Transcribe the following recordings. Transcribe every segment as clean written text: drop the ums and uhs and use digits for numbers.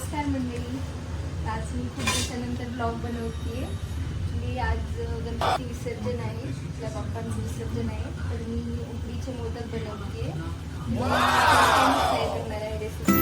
नमस्कार मंडळी. आज मी खूप दिवसानंतर ब्लॉग बनवते. ॲक्च्युली आज गणपती विसर्जन आहे, आपल्या बाप्पांचं विसर्जन आहे, तर मी उकडीचे मोदक बनवते. ट्राय करणार आहे रेसिपी.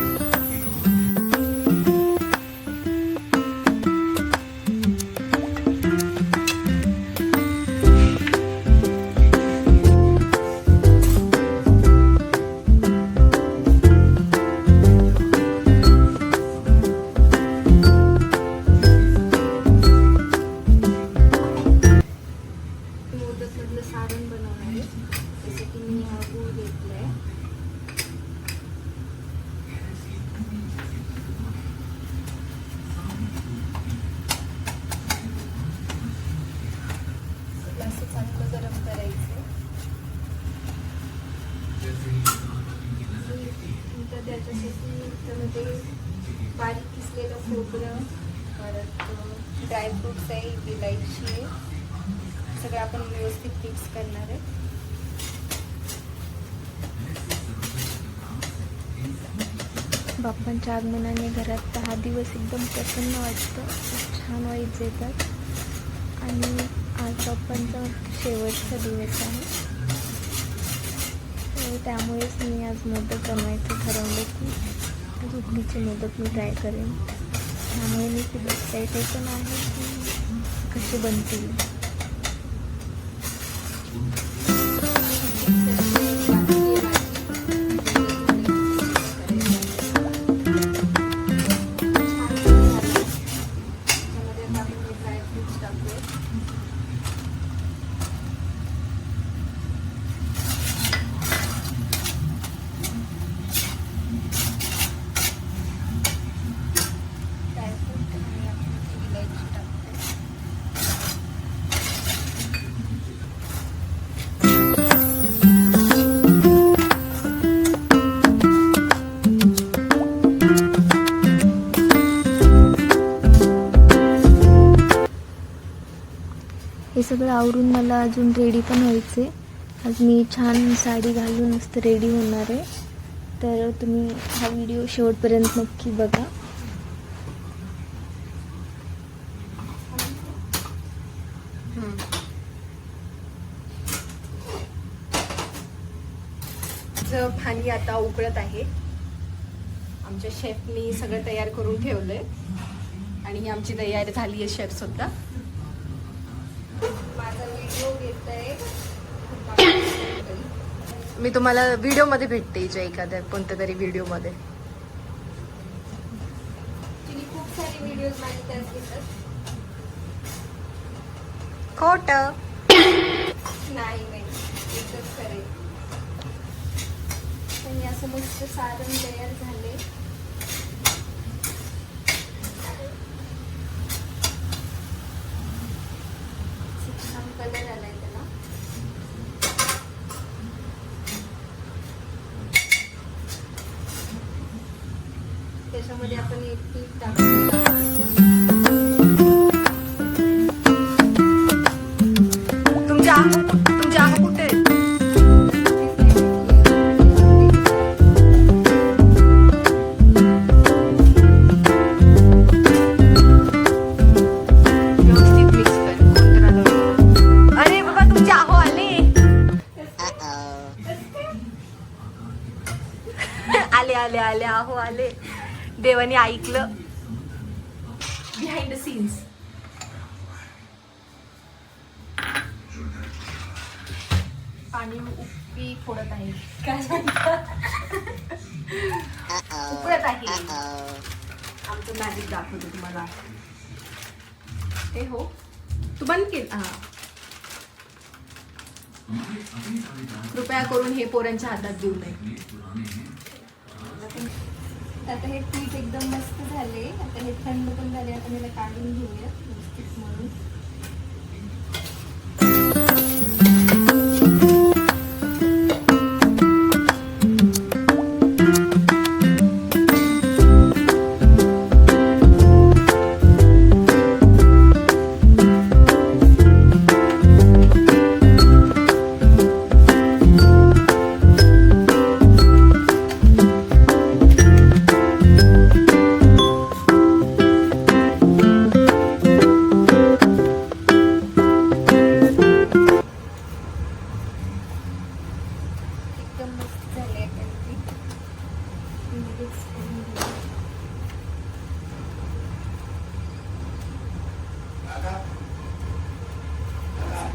सारण बनवणार आहे. जसं की मी हा गूळ घेतलाय, असं चांगलं गरम करायचं. नंतर त्याच्यासाठी त्यामध्ये बारीक किसलेलं खोबरं, परत ड्रायफ्रूट्स आहे, इलायची आहे, सगळं आपण व्यवस्थित मिक्स करणार आहे. बाप्पांच्या आगमनाने घरात 10 दिवस एकदम प्रसन्न वाटतं, खूप छान वाईब्स येतात. आणि आज बाप्पांचा शेवटचा दिवस आहे, त्यामुळेच मी आज मोदक बनवायचं ठरवलं की आज उकडीचे मोदक मी ट्राय करेन. त्यामुळे मी खूप एक्सायटेड पण आहे की कसे बनतील. हे सगळं आवरून मला अजून रेडी पण व्हायचे. आज मी छान साडी घालून मस्त रेडी होणार आहे, तर तुम्ही हा व्हिडिओ शेवटपर्यंत नक्की बघा. पाणी आता उकळत आहे. आमच्या शेफनी सगळं तयार करून ठेवलंय आणि ही आमची तयारी झाली आहे शेफ सुद्धा. माझा व्हिडिओ घेतोय, मी तुम्हाला व्हिडिओ मध्ये भेटते एखाद्या कोणत्या तरी व्हिडिओ मध्ये. खूप सारे व्हिडिओ माझे त्यात घेतात. खोट नाही एकच खरे. असं मस्त सारण तयार झाले. छान कलर आलाय त्याला. त्याच्यामध्ये आपण एक पीठ टाकूया. तुमच्या कुठे आले आले आहो आले. देवाने ऐकलं. Behind the scenes. पाणी उकळी फोडत आहे. काय सांगतात? उकळत आहे. आमचं मॅजिक दाखवतो तुम्हाला. हे हो तू बंद केलं. हा, कृपया करून हे पोरांच्या हातात देऊ नये. आता हे पीठ एकदम मस्त झाले. आता हे थंड पण झाले. आता मला काढून घेऊया व्यवस्थित म्हणून. मिक्स करून घेऊ.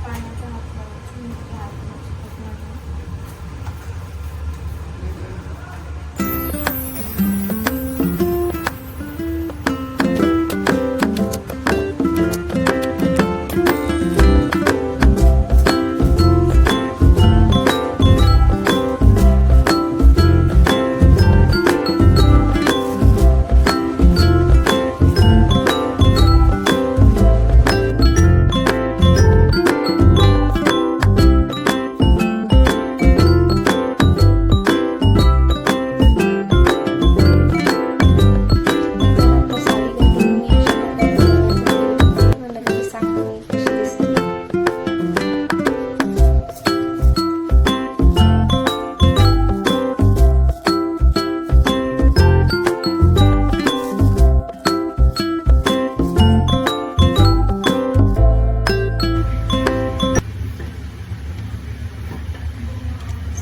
पाण्याचा हात लावायचा, मग ते हात चिकट नाही.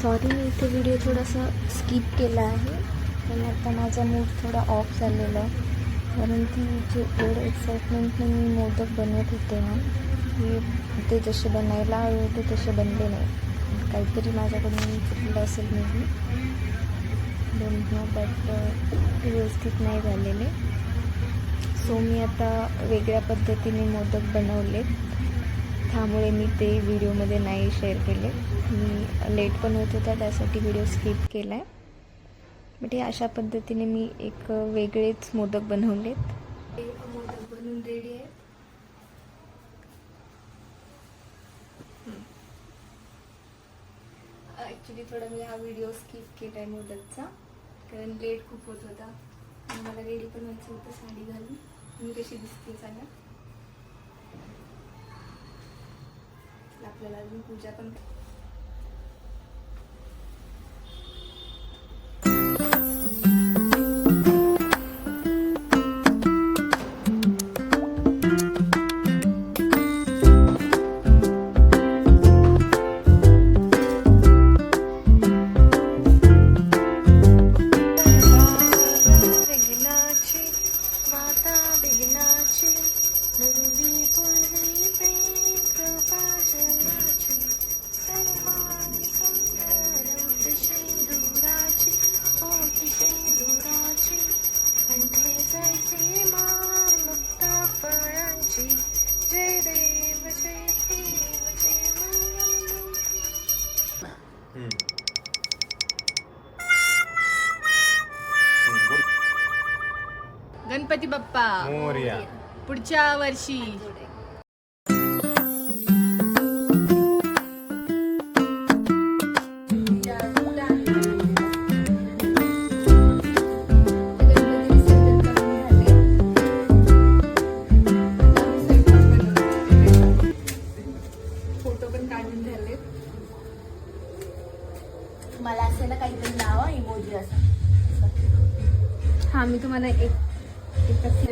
सॉरी मी इथे व्हिडिओ थोडासा स्किप केला आहे, पण आता माझा मूड थोडा ऑफ झालेला आहे. कारण की जे एवढं एक्साइटमेंटने मी मोदक बनवत होते ना, की ते जसे बनायला हवे होते तसे बनले नाही. काहीतरी माझ्याकडून चुकलं असेल may be, don't know, but व्यवस्थित नाही झालेले. सो मी आता वेगळ्या पद्धतीने मोदक बनवले, त्यामुळे मी ते व्हिडिओमध्ये नाही शेअर केले. मी लेट पण होत होता, त्यासाठी व्हिडिओ स्किप केला आहे. बट हे अशा पद्धतीने मी एक वेगळेच मोदक बनवलेत. मोदक बनवून रेडी आहे. ॲक्च्युली थोडा मी हा व्हिडिओ स्किप केला आहे मोदकचा, कारण लेट खूप होत होता आणि मला रेडी पण व्हायचं होतं साडी घालून. मी कशी दिसते सांगा. आपल्याला अजून पूजा पण जय देव जय देव जय मंगल. गणपती बाप्पा मोरया. पुढच्या वर्षी. फोटो पण काढून झाले. मला असे ना काहीतरी लावा इमोजी असं. हा, मी तुम्हाला एक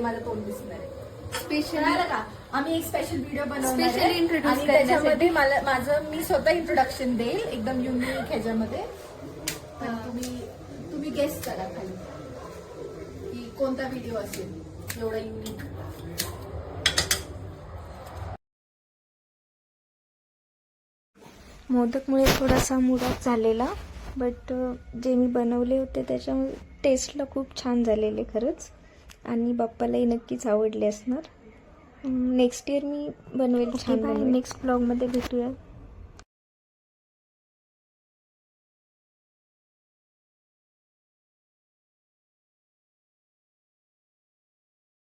माझं तोंड दिसणार आहे. स्पेशल का आम्ही एक स्पेशल व्हिडिओ बनवणार Specially आहे introduce आणि त्याच्यामध्ये माझं मी स्वतः इंट्रोडक्शन देईल एकदम युनिक ह्याच्यामध्ये. तर तुम्ही गेस करा खाली की कोणता व्हिडिओ असेल एवढा युनिक. मोदकमुळे थोडासा मूड ऑफ झालेला, बट जे मी बनवले होते त्याच्यामुळे टेस्टला खूप छान झालेले खरंच, आणि बाप्पालाही नक्कीच आवडले असणार. नेक्स्ट इयर मी बनवेल छान. नेक्स्ट ब्लॉगमध्ये भेटूया.